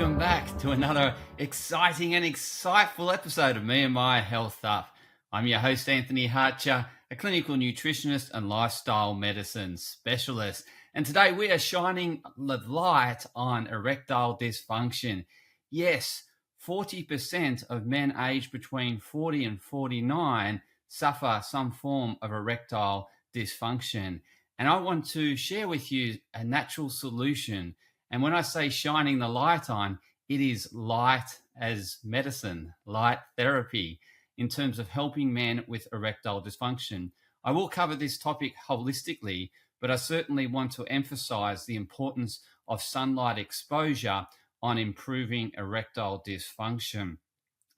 welcome back to another exciting and insightful episode of Me and My Health Up. I'm your host, Anthony Hartcher, a clinical nutritionist and lifestyle medicine specialist. And today we are shining the light on erectile dysfunction. Yes, 40% of men aged between 40 and 49 suffer some form of erectile dysfunction. And I want to share with you a natural solution. And when I say shining the light on, it is light as medicine, light therapy, in terms of helping men with erectile dysfunction. I will cover this topic holistically, but I certainly want to emphasize the importance of sunlight exposure on improving erectile dysfunction.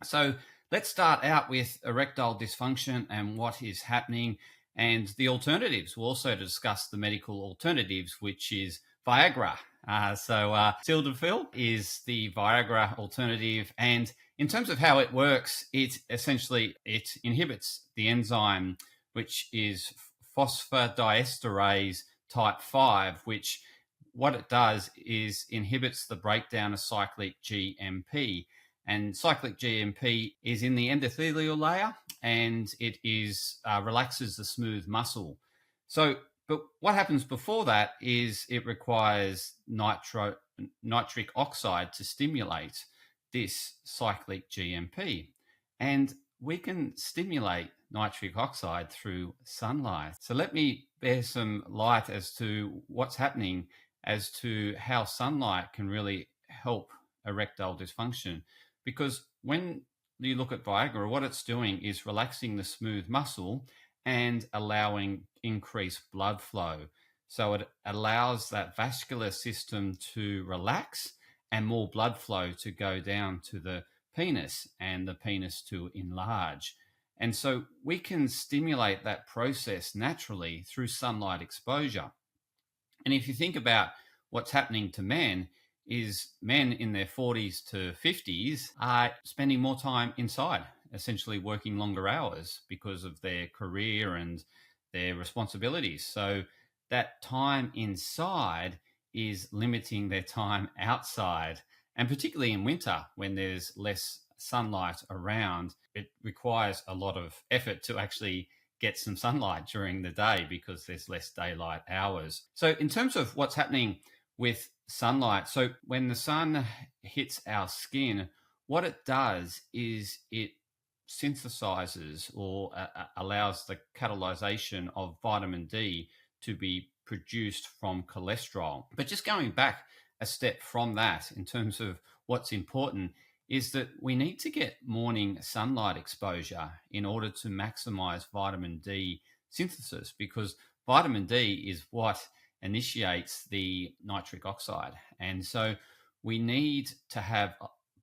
So let's start out with erectile dysfunction and what is happening and the alternatives. We'll also discuss the medical alternatives, which is Viagra. Sildenafil is the Viagra alternative. And in terms of how it works, it inhibits the enzyme, which is phosphodiesterase type 5, which what it does is inhibits the breakdown of cyclic GMP. And cyclic GMP is in the endothelial layer, and it relaxes the smooth muscle. But what happens before that is it requires nitric oxide to stimulate this cyclic GMP. And we can stimulate nitric oxide through sunlight. So let me bear some light as to what's happening as to how sunlight can really help erectile dysfunction. Because when you look at Viagra, what it's doing is relaxing the smooth muscle and allowing increased blood flow. So it allows that vascular system to relax and more blood flow to go down to the penis and the penis to enlarge. And so we can stimulate that process naturally through sunlight exposure. And if you think about what's happening to men, is men in their 40s to 50s are spending more time inside, essentially working longer hours because of their career and their responsibilities. So that time inside is limiting their time outside. And particularly in winter, when there's less sunlight around, it requires a lot of effort to actually get some sunlight during the day because there's less daylight hours. So in terms of what's happening with sunlight, so when the sun hits our skin, what it does is it synthesizes or allows the catalyzation of vitamin D to be produced from cholesterol. But just going back a step from that, in terms of what's important, is that we need to get morning sunlight exposure in order to maximize vitamin D synthesis, because vitamin D is what initiates the nitric oxide. And so we need to have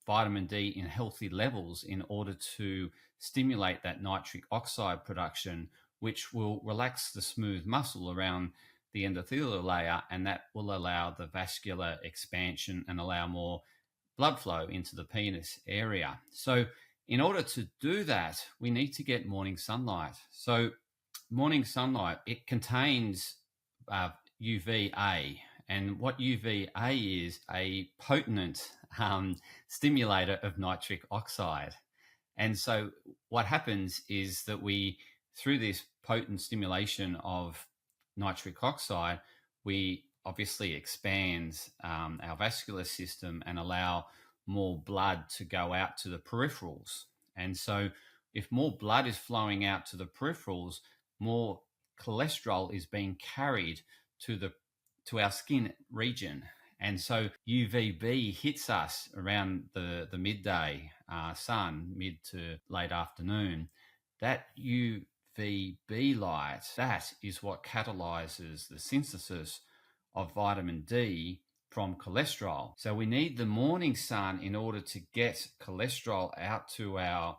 vitamin D in healthy levels in order to stimulate that nitric oxide production, which will relax the smooth muscle around the endothelial layer, and that will allow the vascular expansion and allow more blood flow into the penis area. So in order to do that, we need to get morning sunlight. So morning sunlight, it contains UVA. And what UVA is, a potent stimulator of nitric oxide. And so what happens is that we, through this potent stimulation of nitric oxide, we obviously expand our vascular system and allow more blood to go out to the peripherals. And so if more blood is flowing out to the peripherals, more cholesterol is being carried to our skin region. And so UVB hits us around the midday sun, mid to late afternoon. That UVB light, that is what catalyzes the synthesis of vitamin D from cholesterol. So we need the morning sun in order to get cholesterol out to our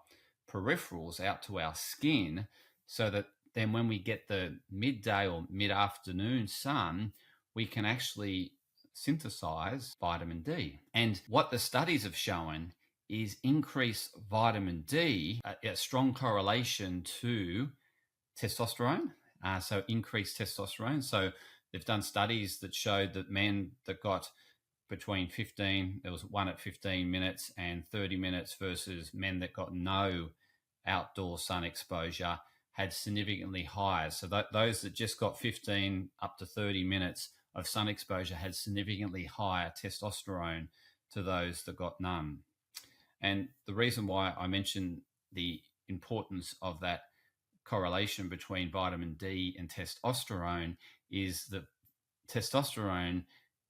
peripherals, out to our skin, so that then when we get the midday or mid-afternoon sun, we can actually synthesize vitamin D. And what the studies have shown is increased vitamin D, a strong correlation to testosterone, so increased testosterone. So they've done studies that showed that men that got between 15, there was one at 15 minutes and 30 minutes versus men that got no outdoor sun exposure had significantly higher. So those that just got 15 up to 30 minutes of sun exposure had significantly higher testosterone to those that got none. And the reason why I mentioned the importance of that correlation between vitamin D and testosterone is that testosterone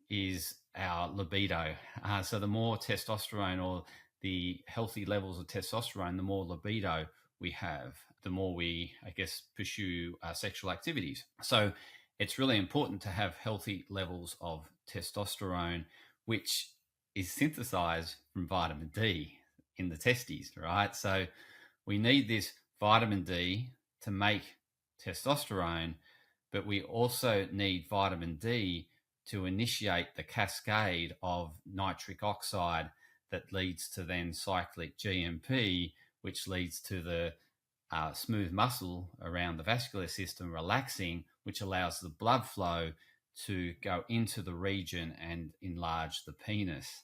is our libido. So the more testosterone or the healthy levels of testosterone, the more libido we have, the more we, I guess, pursue sexual activities. So it's really important to have healthy levels of testosterone, which is synthesized from vitamin D in the testes, right? So we need this vitamin D to make testosterone, but we also need vitamin D to initiate the cascade of nitric oxide that leads to then cyclic GMP, which leads to the smooth muscle around the vascular system relaxing, which allows the blood flow to go into the region and enlarge the penis.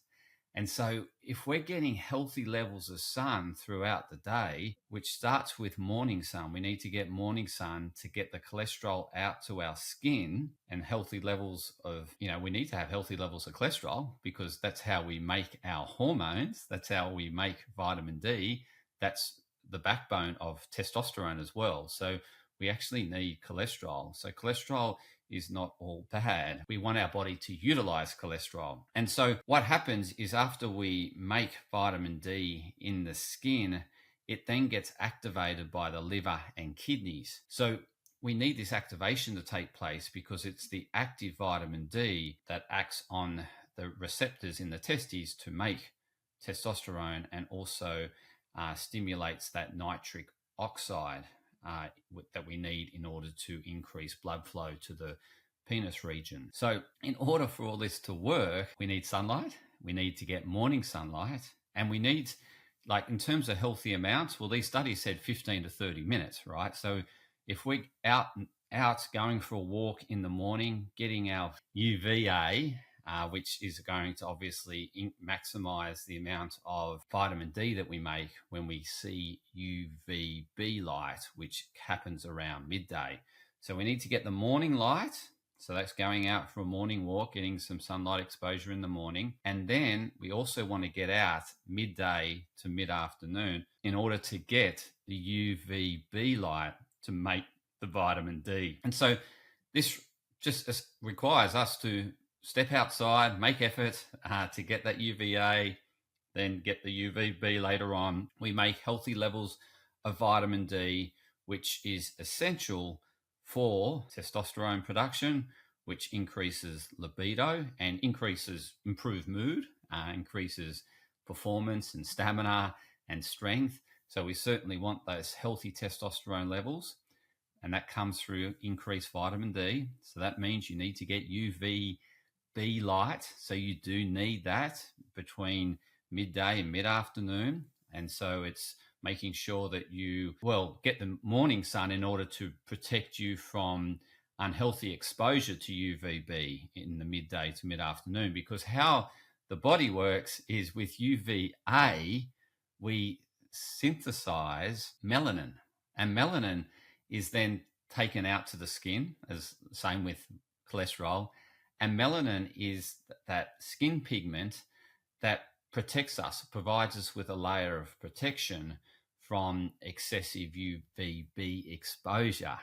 And so if we're getting healthy levels of sun throughout the day, which starts with morning sun, we need to get morning sun to get the cholesterol out to our skin, and healthy levels of, we need to have healthy levels of cholesterol because that's how we make our hormones. That's how we make vitamin D. That's the backbone of testosterone as well. So we actually need cholesterol. So cholesterol is not all bad. We want our body to utilize cholesterol. And so what happens is after we make vitamin D in the skin, it then gets activated by the liver and kidneys. So we need this activation to take place because it's the active vitamin D that acts on the receptors in the testes to make testosterone and also stimulates that nitric oxide that we need in order to increase blood flow to the penis region. So in order for all this to work, we need sunlight, we need to get morning sunlight, and we need, like in terms of healthy amounts, well, these studies said 15 to 30 minutes, right? So if we're out going for a walk in the morning, getting our UVA, which is going to obviously maximize the amount of vitamin D that we make when we see UVB light, which happens around midday. So we need to get the morning light. So that's going out for a morning walk, getting some sunlight exposure in the morning. And then we also want to get out midday to mid-afternoon in order to get the UVB light to make the vitamin D. And so this just requires us to step outside, make effort to get that UVA, then get the UVB later on. We make healthy levels of vitamin D, which is essential for testosterone production, which increases libido and increases improved mood, increases performance and stamina and strength. So we certainly want those healthy testosterone levels, and that comes through increased vitamin D. So that means you need to get UVB light. So you do need that between midday and mid-afternoon. And so it's making sure that you, get the morning sun in order to protect you from unhealthy exposure to UVB in the midday to mid-afternoon. Because how the body works is with UVA, we synthesize melanin. And melanin is then taken out to the skin, as same with cholesterol. And melanin is that skin pigment that protects us, provides us with a layer of protection from excessive UVB exposure.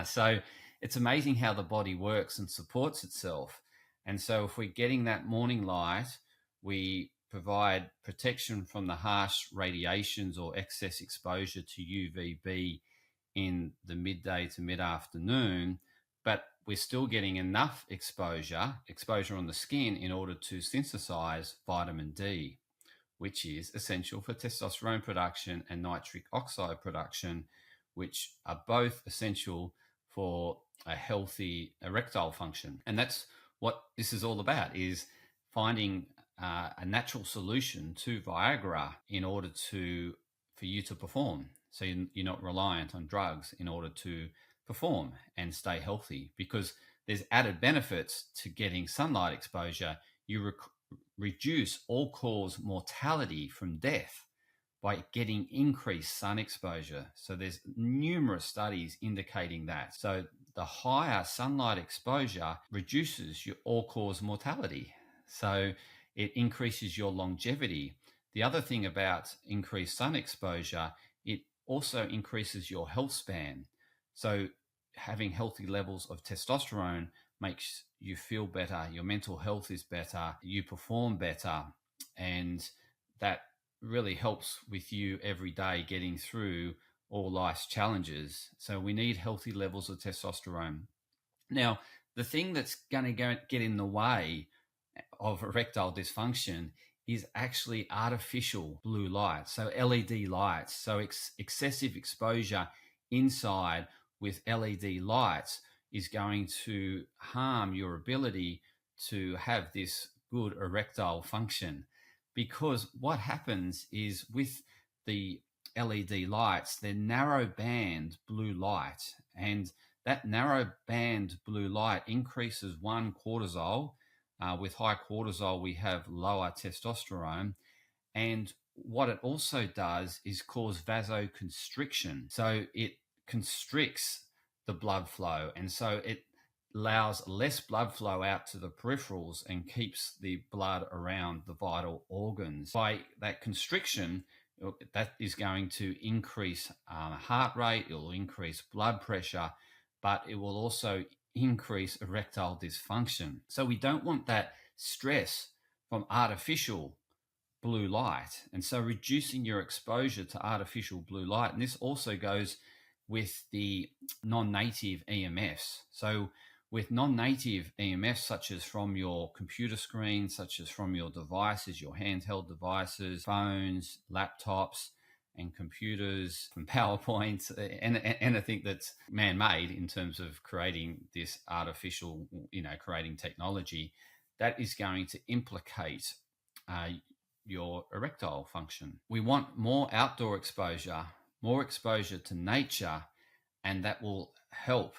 So it's amazing how the body works and supports itself. And so if we're getting that morning light, we provide protection from the harsh radiations or excess exposure to UVB in the midday to mid-afternoon, but we're still getting enough exposure on the skin in order to synthesize vitamin D, which is essential for testosterone production and nitric oxide production, which are both essential for a healthy erectile function. And that's what this is all about, is finding a natural solution to Viagra in order for you to perform. So you're not reliant on drugs in order to perform and stay healthy, because there's added benefits to getting sunlight exposure. you reduce all-cause mortality from death by getting increased sun exposure. So there's numerous studies indicating that. So the higher sunlight exposure reduces your all-cause mortality. So it increases your longevity. The other thing about increased sun exposure, it also increases your health span. So having healthy levels of testosterone makes you feel better, your mental health is better, you perform better, and that really helps with you every day getting through all life's challenges. So we need healthy levels of testosterone. Now, the thing that's going to get in the way of erectile dysfunction is actually artificial blue light, so LED lights. So excessive exposure inside with LED lights is going to harm your ability to have this good erectile function. Because what happens is with the LED lights, they're narrow band blue light, and that narrow band blue light increases one, cortisol. With high cortisol, we have lower testosterone. And what it also does is cause vasoconstriction. So it constricts the blood flow. And so it allows less blood flow out to the peripherals and keeps the blood around the vital organs. By that constriction, that is going to increase heart rate, it will increase blood pressure, but it will also increase erectile dysfunction. So we don't want that stress from artificial blue light. And so reducing your exposure to artificial blue light, and this also goes with the non-native EMFs. So with non-native EMFs, such as from your computer screen, such as from your devices, your handheld devices, phones, laptops, and computers, from PowerPoint, and anything that's man-made in terms of creating this artificial, creating technology, that is going to implicate your erectile function. We want more outdoor exposure, more exposure to nature, and that will help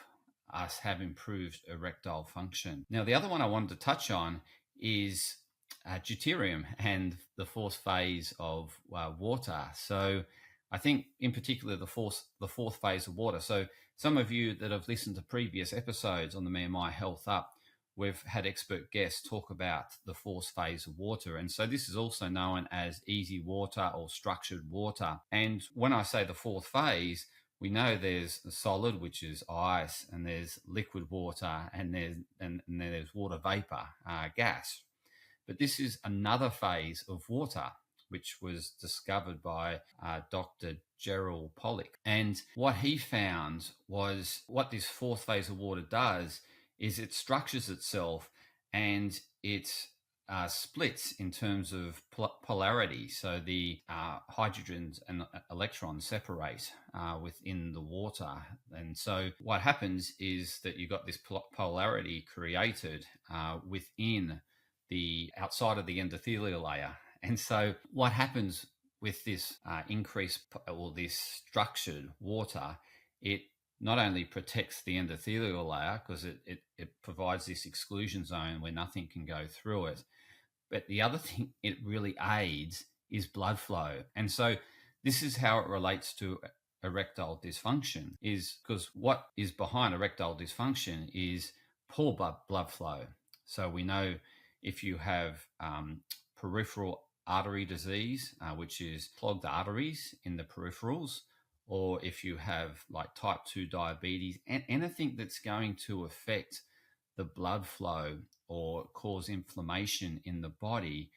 us have improved erectile function. Now, the other one I wanted to touch on is deuterium and the fourth phase of water. So I think in particular the fourth phase of water. So some of you that have listened to previous episodes on the me&my Health Up, we've had expert guests talk about the fourth phase of water. And so this is also known as easy water or structured water. And when I say the fourth phase, we know there's solid, which is ice, and there's liquid water, and there's water vapor, gas. But this is another phase of water, which was discovered by Dr. Gerald Pollack. And what he found was what this fourth phase of water does is it structures itself and it splits in terms of polarity. So the hydrogens and electrons separate within the water. And so what happens is that you've got this polarity created within the outside of the endothelial layer. And so what happens with this increased or this structured water, it not only protects the endothelial layer because it provides this exclusion zone where nothing can go through it, but the other thing it really aids is blood flow. And so this is how it relates to erectile dysfunction, is because what is behind erectile dysfunction is poor blood flow. So we know if you have peripheral artery disease, which is clogged arteries in the peripherals, or if you have like type 2 diabetes, and anything that's going to affect the blood flow or cause inflammation in the body,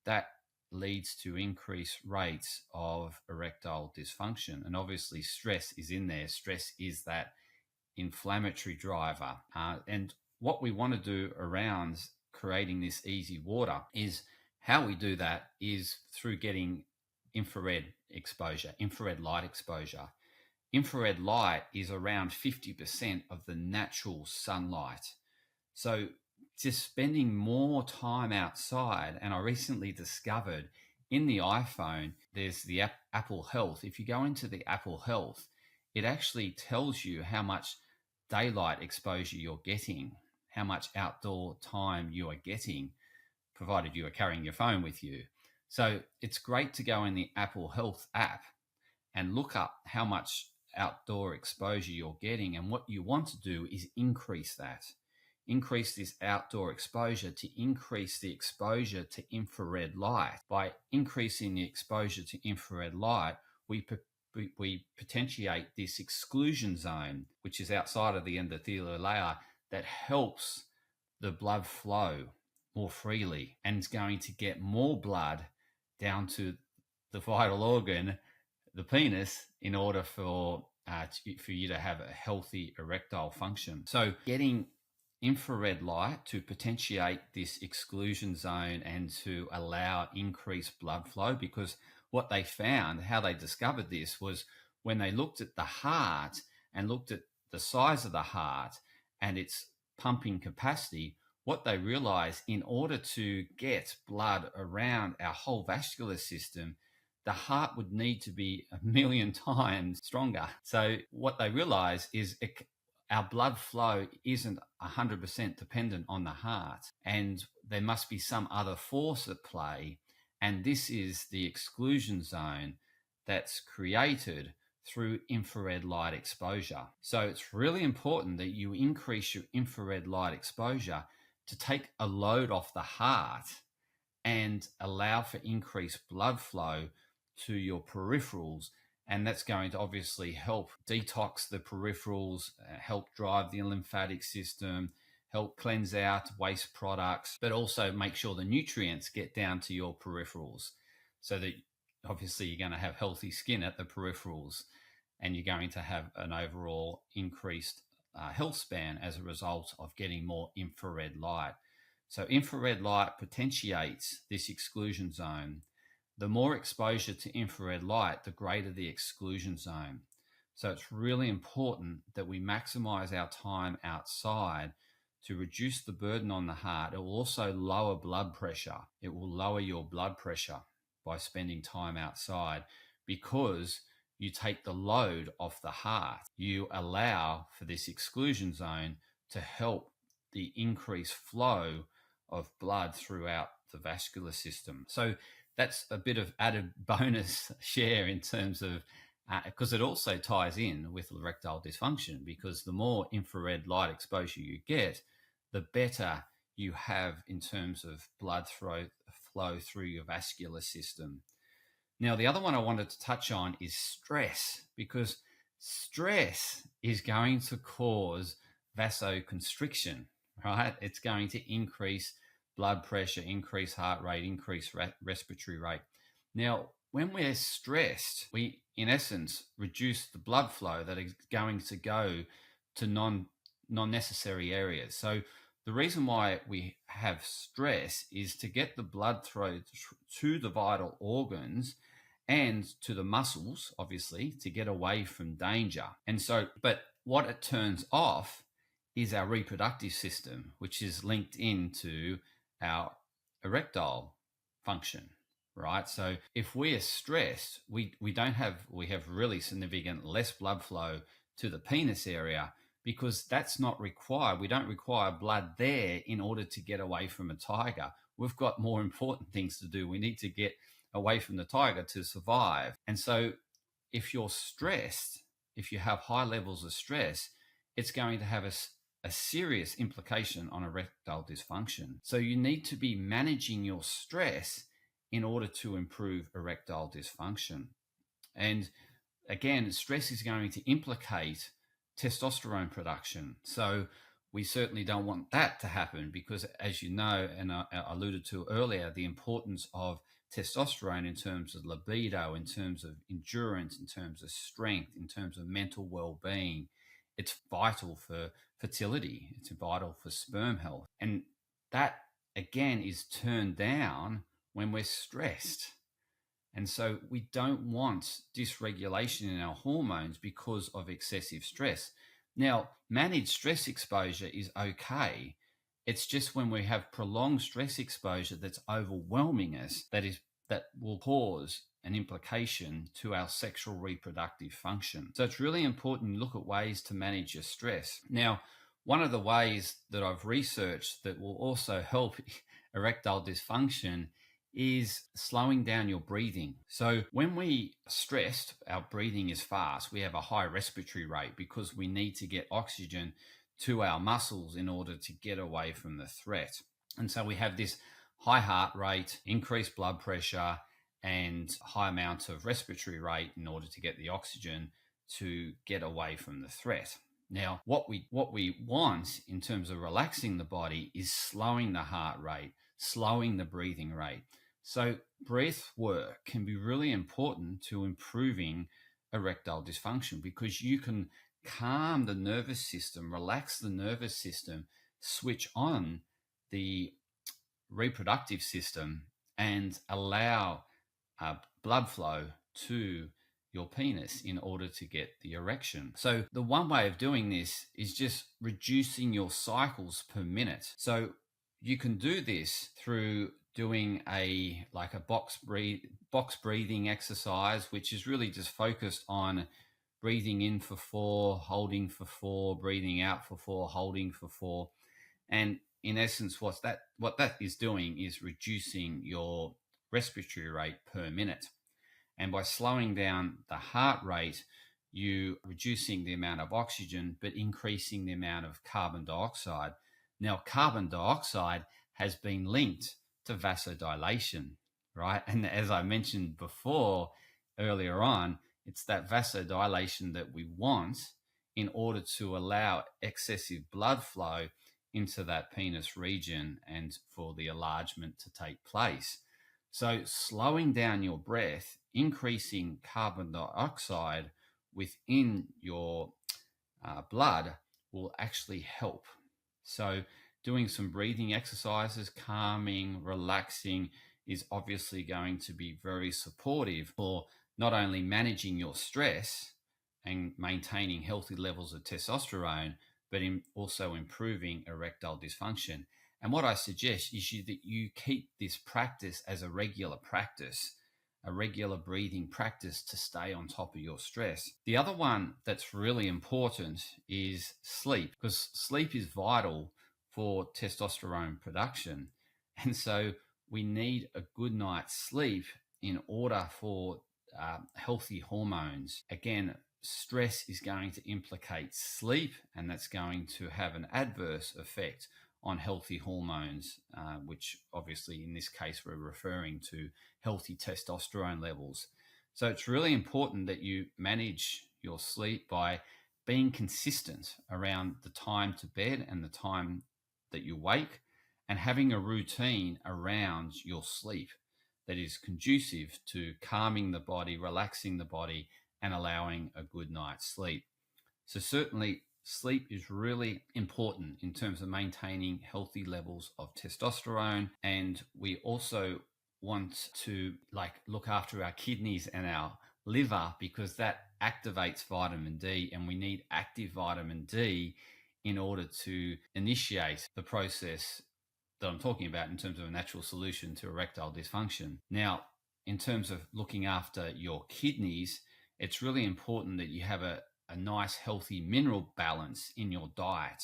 that leads to increased rates of erectile dysfunction. And obviously stress is in there. Stress is that inflammatory driver. And what we want to do around creating this easy water is how we do that is through getting infrared exposure, infrared light exposure. Infrared light is around 50% of the natural sunlight. So just spending more time outside, and I recently discovered in the iPhone, there's the Apple Health. If you go into the Apple Health, it actually tells you how much daylight exposure you're getting, how much outdoor time you are getting provided you are carrying your phone with you. So it's great to go in the Apple Health app and look up how much outdoor exposure you're getting. And what you want to do is increase that. Increase this outdoor exposure to increase the exposure to infrared light. By increasing the exposure to infrared light, we potentiate this exclusion zone, which is outside of the endothelial layer, that helps the blood flow more freely and is going to get more blood down to the vital organ, the penis, in order for you to have a healthy erectile function. So getting infrared light to potentiate this exclusion zone and to allow increased blood flow, because what they found, how they discovered this, was when they looked at the heart and looked at the size of the heart and its pumping capacity, what they realized, in order to get blood around our whole vascular system, the heart would need to be 1,000,000 times stronger. So what they realize is our blood flow isn't 100% dependent on the heart, and there must be some other force at play. And this is the exclusion zone that's created through infrared light exposure. So it's really important that you increase your infrared light exposure to take a load off the heart and allow for increased blood flow to your peripherals. And that's going to obviously help detox the peripherals, help drive the lymphatic system, help cleanse out waste products, but also make sure the nutrients get down to your peripherals, so that obviously you're going to have healthy skin at the peripherals, and you're going to have an overall increased health span as a result of getting more infrared light. So infrared light potentiates this exclusion zone. The more exposure to infrared light, the greater the exclusion zone. So it's really important that we maximize our time outside to reduce the burden on the heart. It will also lower blood pressure. It will lower your blood pressure by spending time outside, because you take the load off the heart. You allow for this exclusion zone to help the increased flow of blood throughout the vascular system. So that's a bit of added bonus share in terms of, because it also ties in with erectile dysfunction, because the more infrared light exposure you get, the better you have in terms of blood flow through your vascular system. Now, the other one I wanted to touch on is stress, because stress is going to cause vasoconstriction, right? It's going to increase blood pressure, increase heart rate, increase respiratory rate. Now, when we're stressed, we, in essence, reduce the blood flow that is going to go to non-necessary areas. So the reason why we have stress is to get the blood flow to the vital organs and to the muscles, obviously, to get away from danger. And so, but what it turns off is our reproductive system, which is linked into our erectile function, right? So if we are stressed, we have really significant less blood flow to the penis area, because that's not required. We don't require blood there in order to get away from a tiger. We've got more important things to do. We need to get away from the tiger to survive. And so if you're stressed, if you have high levels of stress, it's going to have a serious implication on erectile dysfunction. So you need to be managing your stress in order to improve erectile dysfunction. And again, stress is going to implicate testosterone production. So we certainly don't want that to happen, because, as you know, and I alluded to earlier, the importance of testosterone in terms of libido, in terms of endurance, in terms of strength, in terms of mental well-being, it's vital for fertility. It's vital for sperm health. And that, again, is turned down when we're stressed. And so we don't want dysregulation in our hormones because of excessive stress. Now, managed stress exposure is okay. It's just when we have prolonged stress exposure that's overwhelming us that will cause an implication to our sexual reproductive function. So it's really important to look at ways to manage your stress. Now, one of the ways that I've researched that will also help erectile dysfunction is slowing down your breathing. So when we are stressed, our breathing is fast. We have a high respiratory rate because we need to get oxygen to our muscles in order to get away from the threat. And so we have this high heart rate, increased blood pressure, and high amount of respiratory rate in order to get the oxygen to get away from the threat. Now, what we want in terms of relaxing the body is slowing the heart rate, slowing the breathing rate. So breath work can be really important to improving erectile dysfunction because you can calm the nervous system, relax the nervous system, switch on the reproductive system, and allow blood flow to your penis in order to get the erection. So the one way of doing this is just reducing your cycles per minute. So you can do this through doing a box breathing exercise, which is really just focused on breathing in for 4, holding for 4, breathing out for 4, holding for 4. And in essence, what that is doing is reducing your respiratory rate per minute. And by slowing down the heart rate, you reducing the amount of oxygen, but increasing the amount of carbon dioxide. Now, carbon dioxide has been linked to vasodilation, right? And as I mentioned before, earlier on, it's that vasodilation that we want in order to allow excessive blood flow into that penis region and for the enlargement to take place. So slowing down your breath, increasing carbon dioxide within your blood will actually help. So doing some breathing exercises, calming, relaxing, is obviously going to be very supportive for not only managing your stress and maintaining healthy levels of testosterone, but also improving erectile dysfunction. And what I suggest is that you keep this practice as a regular practice, a regular breathing practice to stay on top of your stress. The other one that's really important is sleep, because sleep is vital for testosterone production. And so we need a good night's sleep in order for healthy hormones. Again, stress is going to implicate sleep, and that's going to have an adverse effect on healthy hormones, which obviously in this case we're referring to healthy testosterone levels. So it's really important that you manage your sleep by being consistent around the time to bed and the time that you wake, and having a routine around your sleep that is conducive to calming the body, relaxing the body, and allowing a good night's sleep. So certainly sleep is really important in terms of maintaining healthy levels of testosterone. And we also want to look after our kidneys and our liver, because that activates vitamin D, and we need active vitamin D in order to initiate the process that I'm talking about in terms of a natural solution to erectile dysfunction. Now, in terms of looking after your kidneys, it's really important that you have a nice healthy mineral balance in your diet,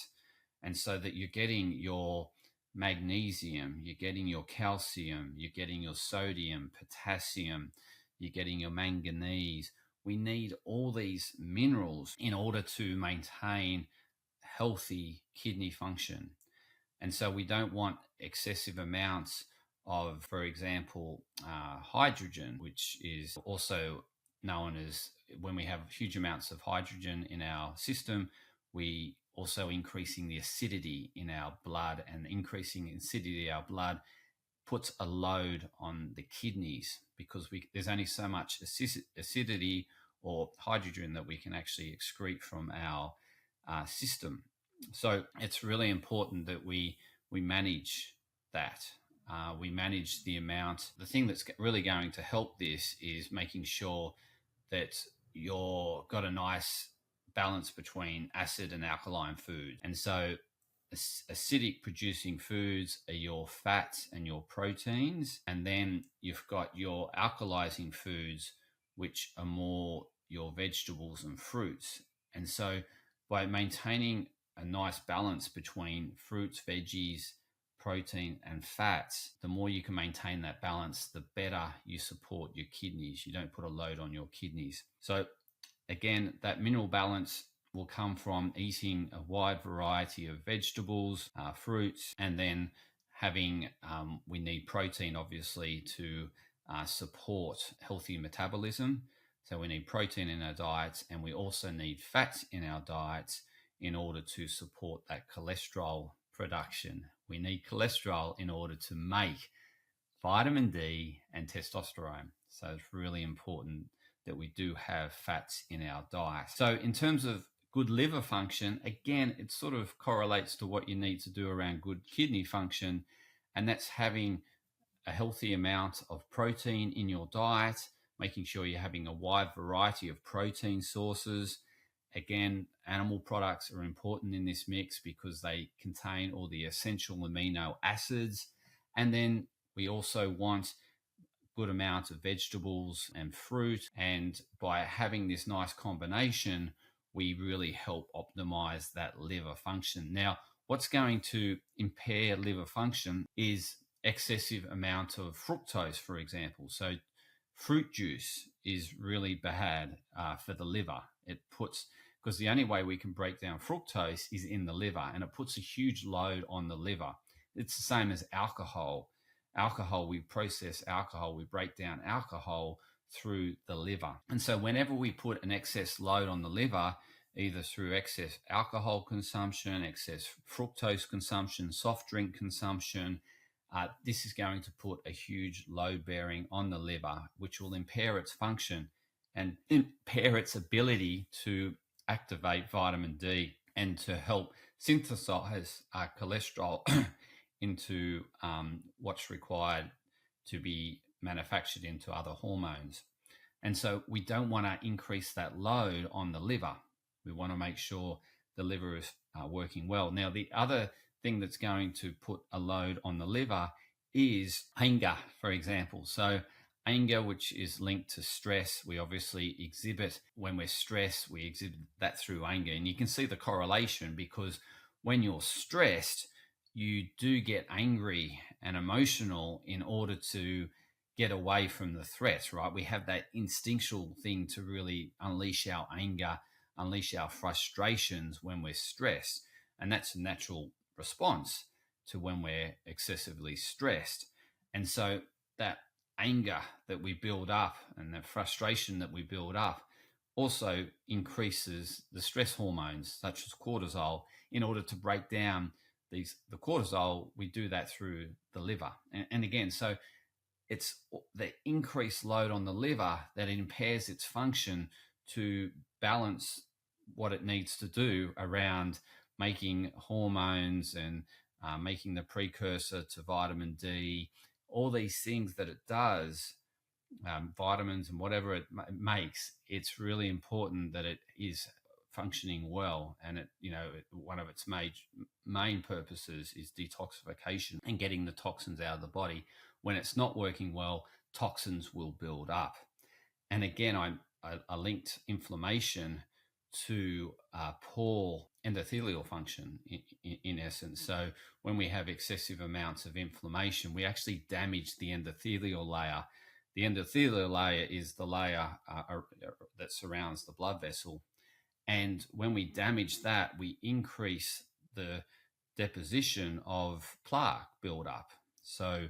and so that you're getting your magnesium, you're getting your calcium, you're getting your sodium, potassium, you're getting your manganese. We need all these minerals in order to maintain healthy kidney function. And so we don't want excessive amounts of, for example, hydrogen, which is also known as, when we have huge amounts of hydrogen in our system, we also increasing the acidity in our blood, and increasing acidity in our blood puts a load on the kidneys, because there's only so much acidity or hydrogen that we can actually excrete from our system. So it's really important that we manage that. We manage the amount. The thing that's really going to help this is making sure that you've got a nice balance between acid and alkaline food. And so acidic producing foods are your fats and your proteins. And then you've got your alkalizing foods, which are more your vegetables and fruits. And so by maintaining a nice balance between fruits, veggies, protein and fats, the more you can maintain that balance, the better you support your kidneys. You don't put a load on your kidneys. So again, that mineral balance will come from eating a wide variety of vegetables, fruits, and then having, we need protein obviously to support healthy metabolism. So we need protein in our diets, and we also need fats in our diets in order to support that cholesterol production. We need cholesterol in order to make vitamin D and testosterone. So it's really important that we do have fats in our diet. So in terms of good liver function, again, it sort of correlates to what you need to do around good kidney function, and that's having a healthy amount of protein in your diet, making sure you're having a wide variety of protein sources. Again, animal products are important in this mix because they contain all the essential amino acids. And then we also want good amount of vegetables and fruit. And by having this nice combination, we really help optimize that liver function. Now, what's going to impair liver function is excessive amount of fructose, for example. So fruit juice is really bad for the liver. Because the only way we can break down fructose is in the liver, and it puts a huge load on the liver. It's the same as alcohol. We process alcohol, we break down alcohol through the liver. And so whenever we put an excess load on the liver, either through excess alcohol consumption, excess fructose consumption, soft drink consumption, this is going to put a huge load bearing on the liver, which will impair its function and impair its ability to activate vitamin D and to help synthesize cholesterol into what's required to be manufactured into other hormones. And so we don't want to increase that load on the liver. We want to make sure the liver is working well. Now, the other thing that's going to put a load on the liver is anger, for example. So anger, which is linked to stress, we obviously exhibit when we're stressed, we exhibit that through anger. And you can see the correlation because when you're stressed, you do get angry and emotional in order to get away from the threat, right? We have that instinctual thing to really unleash our anger, unleash our frustrations when we're stressed. And that's a natural response to when we're excessively stressed. And so that anger that we build up and the frustration that we build up also increases the stress hormones such as cortisol. In order to break down the cortisol, we do that through the liver. And again, so it's the increased load on the liver that impairs its function to balance what it needs to do around making hormones and making the precursor to vitamin D, all these things that it does, vitamins and whatever it makes. It's really important that it is functioning well, and one of its main purposes is detoxification and getting the toxins out of the body. When it's not working well, toxins will build up. And again, I linked inflammation to poor endothelial function in essence. So when we have excessive amounts of inflammation, we actually damage the endothelial layer. The endothelial layer is the layer that surrounds the blood vessel. And when we damage that, we increase the deposition of plaque buildup. So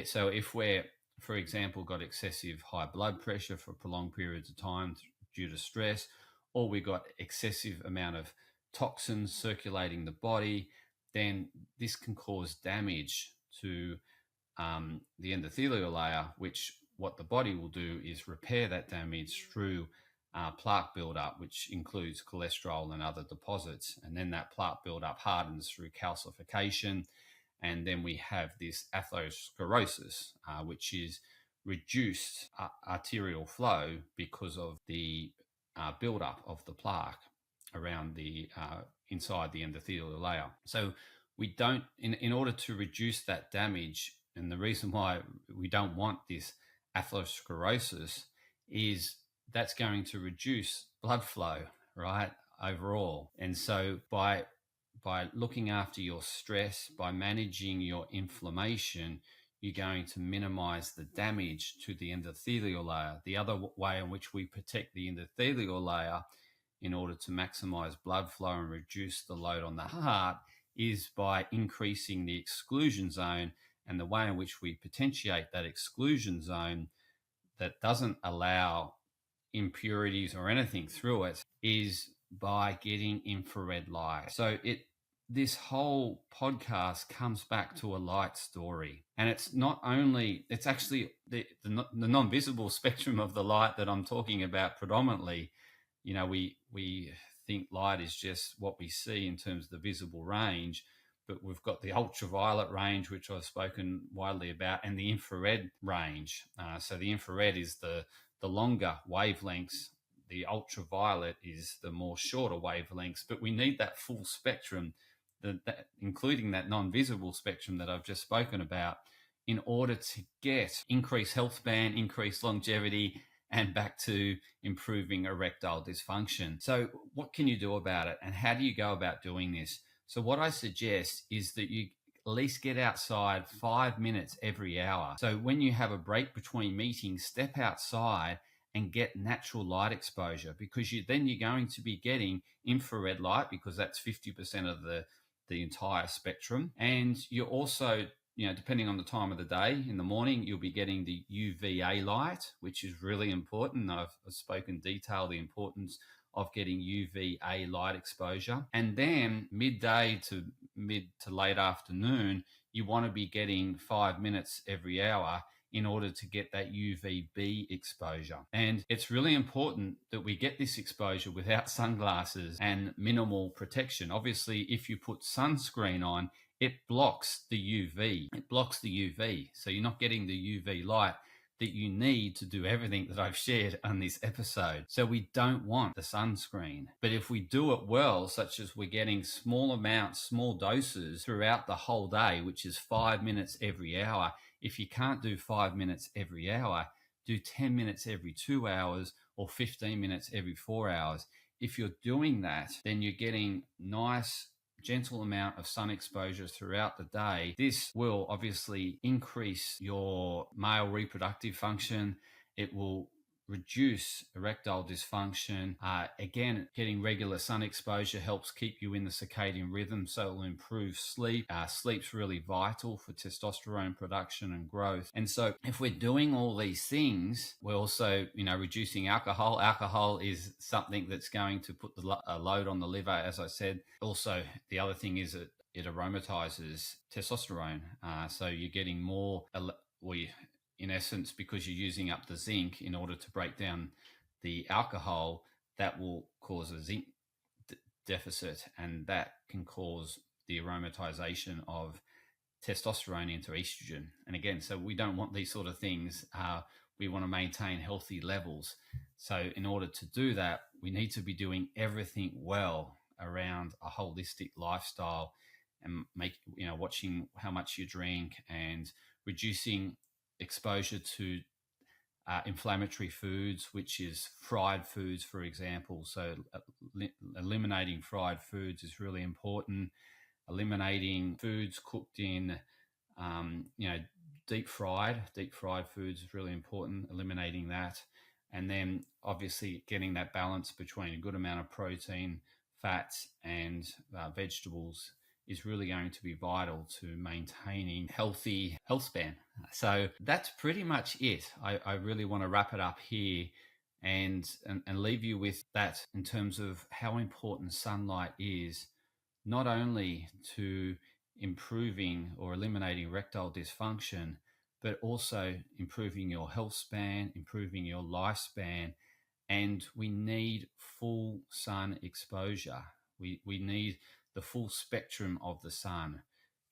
so if we're, for example, got excessive high blood pressure for prolonged periods of time due to stress, or we got excessive amount of toxins circulating the body, then this can cause damage to the endothelial layer, which what the body will do is repair that damage through plaque buildup, which includes cholesterol and other deposits. And then that plaque buildup hardens through calcification. And then we have this atherosclerosis, which is reduced arterial flow because of the buildup of the plaque around the inside the endothelial layer. So we don't, in order to reduce that damage, and the reason why we don't want this atherosclerosis is that's going to reduce blood flow, right, overall. And so by by looking after your stress, by managing your inflammation, you're going to minimize the damage to the endothelial layer. The other way in which we protect the endothelial layer in order to maximize blood flow and reduce the load on the heart is by increasing the exclusion zone. And the way in which we potentiate that exclusion zone that doesn't allow impurities or anything through it is by getting infrared light. So this whole podcast comes back to a light story. And it's not only, it's actually the non-visible spectrum of the light that I'm talking about predominantly. You know, we think light is just what we see in terms of the visible range, but we've got the ultraviolet range, which I've spoken widely about, and the infrared range. So the infrared is the longer wavelengths. The ultraviolet is the more shorter wavelengths, but we need that full spectrum, including that non-visible spectrum that I've just spoken about, in order to get increased health span, increased longevity, and back to improving erectile dysfunction. So what can you do about it, and how do you go about doing this? So what I suggest is that you at least get outside 5 minutes every hour. So when you have a break between meetings, step outside and get natural light exposure, because then you're going to be getting infrared light, because that's 50% of the entire spectrum. And you're also, you know, depending on the time of the day, in the morning, you'll be getting the UVA light, which is really important. I've spoken detail the importance of getting UVA light exposure. And then midday to mid to late afternoon, you want to be getting 5 minutes every hour in order to get that UVB exposure. And it's really important that we get this exposure without sunglasses and minimal protection. Obviously, if you put sunscreen on, it blocks the UV. It blocks the UV. So you're not getting the UV light that you need to do everything that I've shared on this episode. So we don't want the sunscreen. But if we do it well, such as we're getting small amounts, small doses throughout the whole day, which is 5 minutes every hour. If you can't do 5 minutes every hour, do 10 minutes every 2 hours or 15 minutes every 4 hours. If you're doing that, then you're getting nice, gentle amount of sun exposure throughout the day. This will obviously increase your male reproductive function. It will reduce erectile dysfunction. Again, getting regular sun exposure helps keep you in the circadian rhythm, so it will improve sleep. Sleep's really vital for testosterone production and growth. And so if we're doing all these things, we're also, reducing alcohol. Alcohol is something that's going to put a load on the liver, as I said. Also, the other thing is that it aromatizes testosterone. So you're getting more, in essence, because you're using up the zinc in order to break down the alcohol, that will cause a zinc deficit, and that can cause the aromatization of testosterone into estrogen. And again, so we don't want these sort of things. We want to maintain healthy levels. So in order to do that, we need to be doing everything well around a holistic lifestyle, and watching how much you drink and reducing exposure to inflammatory foods, which is fried foods, for example. So eliminating fried foods is really important. Eliminating foods cooked in, deep fried foods is really important. Eliminating that. And then obviously getting that balance between a good amount of protein, fats, and vegetables is really going to be vital to maintaining healthy health span. So that's pretty much it. I really want to wrap it up here and leave you with that in terms of how important sunlight is, not only to improving or eliminating erectile dysfunction, but also improving your health span, improving your lifespan. And we need full sun exposure. We need the full spectrum of the sun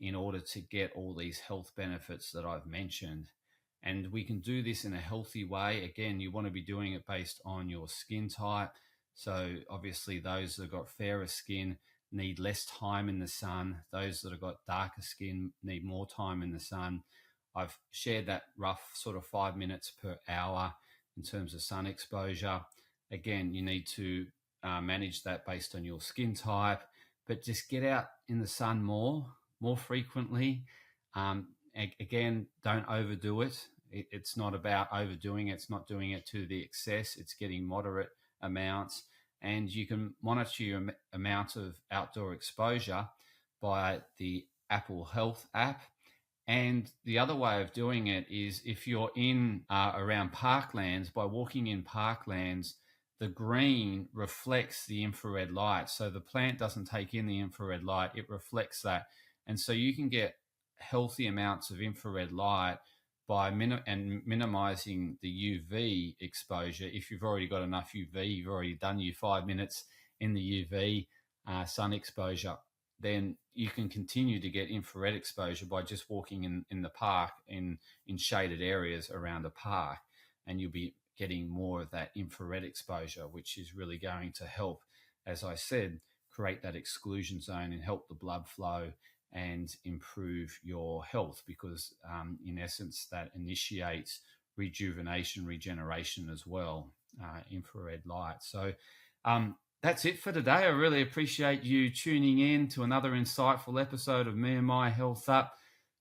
in order to get all these health benefits that I've mentioned. And we can do this in a healthy way. Again, you want to be doing it based on your skin type. So obviously those that have got fairer skin need less time in the sun. Those that have got darker skin need more time in the sun. I've shared that rough sort of 5 minutes per hour in terms of sun exposure. Again, you need to manage that based on your skin type. but just get out in the sun more frequently. Again, don't overdo it. It's not about overdoing it. It's not doing it to the excess. It's getting moderate amounts. And you can monitor your amount of outdoor exposure by the Apple Health app. And the other way of doing it is if you're in around parklands, by walking in parklands, the green reflects the infrared light. So the plant doesn't take in the infrared light, it reflects that. And so you can get healthy amounts of infrared light by minimizing the UV exposure. If you've already got enough UV, you've already done your 5 minutes in the UV sun exposure, then you can continue to get infrared exposure by just walking in the park, in shaded areas around the park, and you'll be getting more of that infrared exposure, which is really going to help, as I said, create that exclusion zone and help the blood flow and improve your health, because in essence that initiates regeneration as well, infrared light. So that's it for today. I really appreciate you tuning in to another insightful episode of Me and My Health Up.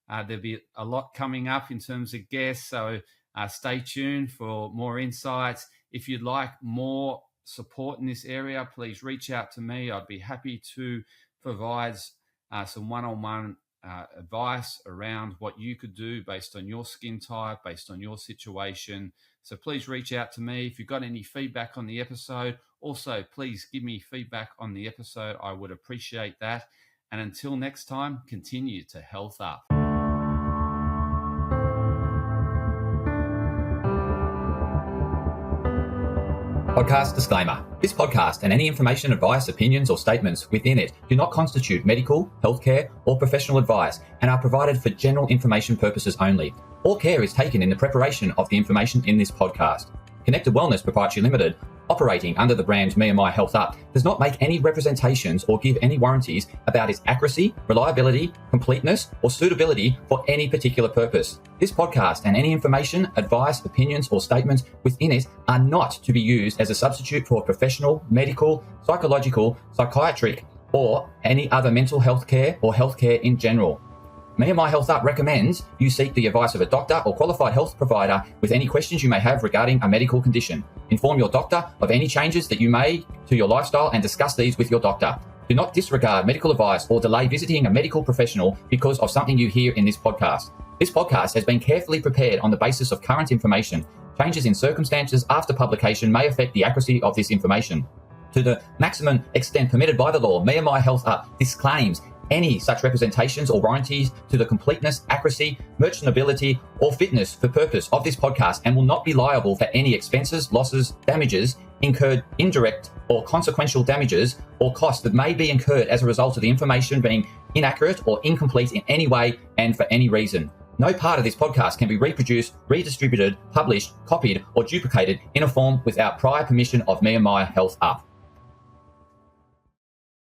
There'll be a lot coming up in terms of guests, so stay tuned for more insights. If you'd like more support in this area, please reach out to me. I'd be happy to provide some one-on-one advice around what you could do based on your skin type, based on your situation. So please reach out to me. If you've got any feedback on the episode, also please give me feedback on the episode. I would appreciate that. And until next time, continue to health up. Podcast disclaimer. This podcast and any information, advice, opinions, or statements within it do not constitute medical, healthcare, or professional advice and are provided for general information purposes only. All care is taken in the preparation of the information in this podcast. Connected Wellness Proprietary Limited, operating under the brand Me and My Health Up, does not make any representations or give any warranties about its accuracy, reliability, completeness, or suitability for any particular purpose. This podcast and any information, advice, opinions, or statements within it are not to be used as a substitute for professional, medical, psychological, psychiatric, or any other mental health care or healthcare in general. Me and My Health Up recommends you seek the advice of a doctor or qualified health provider with any questions you may have regarding a medical condition. Inform your doctor of any changes that you may to your lifestyle and discuss these with your doctor. Do not disregard medical advice or delay visiting a medical professional because of something you hear in this podcast. This podcast has been carefully prepared on the basis of current information. Changes in circumstances after publication may affect the accuracy of this information. To the maximum extent permitted by the law, Me and My Health Up disclaims any such representations or warranties to the completeness, accuracy, merchantability, or fitness for purpose of this podcast and will not be liable for any expenses, losses, damages incurred, indirect or consequential damages or costs that may be incurred as a result of the information being inaccurate or incomplete in any way and for any reason. No part of this podcast can be reproduced, redistributed, published, copied, or duplicated in a form without prior permission of Me and My Health Up.